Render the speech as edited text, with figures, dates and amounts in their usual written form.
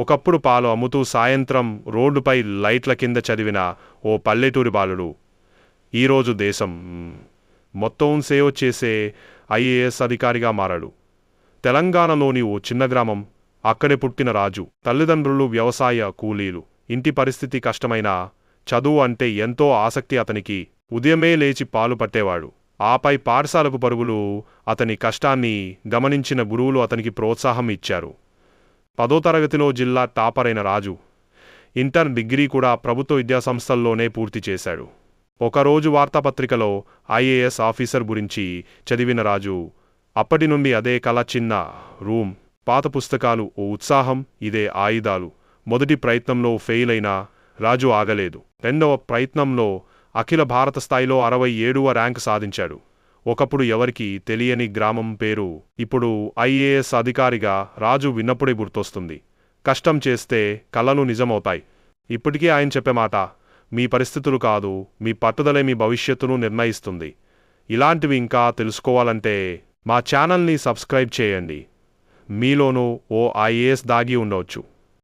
ఒకప్పుడు పాలు అమ్ముతూ సాయంత్రం రోడ్డుపై లైట్ల కింద చదివిన ఓ పల్లెటూరి బాలుడు ఈరోజు దేశం మొత్తం సేవ చేసే ఐఏఎస్ అధికారిగా మారాడు. తెలంగాణలోని ఓ చిన్న గ్రామం. అక్కడే పుట్టిన రాజు. తల్లిదండ్రులు వ్యవసాయ కూలీలు. ఇంటి పరిస్థితి కష్టమైనా చదువు అంటే ఎంతో ఆసక్తి అతనికి. ఉదయమే లేచి పాలు పట్టేవాడు. ఆపై పాఠశాలకు పరుగులు. అతని కష్టాన్ని గమనించిన గురువులు అతనికి ప్రోత్సాహం ఇచ్చారు. 10వ తరగతిలో జిల్లా టాపరైన రాజు ఇంటర్ డిగ్రీ కూడా ప్రభుత్వ విద్యాసంస్థల్లోనే పూర్తి చేశాడు. ఒకరోజు వార్తాపత్రికలో ఐఏఎస్ ఆఫీసర్ గురించి చదివిన రాజు అప్పటి నుండి అదే కల. చిన్న రూమ్, పాత పుస్తకాలు, ఓ ఉత్సాహం. ఇదే ఆయుధాలు. మొదటి ప్రయత్నంలో ఫెయిల్ అయినా రాజు ఆగలేదు. రెండవ ప్రయత్నంలో అఖిల భారత స్థాయిలో 67వ ర్యాంక్ సాధించాడు. ఒకప్పుడు ఎవరికీ తెలియని గ్రామం పేరు ఇప్పుడు ఐఏఎస్ అధికారిగా రాజు విన్నప్పుడే గుర్తొస్తుంది. కష్టం చేస్తే కలలు నిజమవుతాయి. ఇప్పటికీ ఆయన చెప్పే మాట, మీ పరిస్థితులు కాదు, మీ పట్టుదలే మీ భవిష్యత్తును నిర్ణయిస్తుంది. ఇలాంటివి ఇంకా తెలుసుకోవాలంటే మా ఛానల్ని సబ్స్క్రైబ్ చేయండి. మీలోనూ ఓ ఐఏఎస్ దాగి ఉండవచ్చు.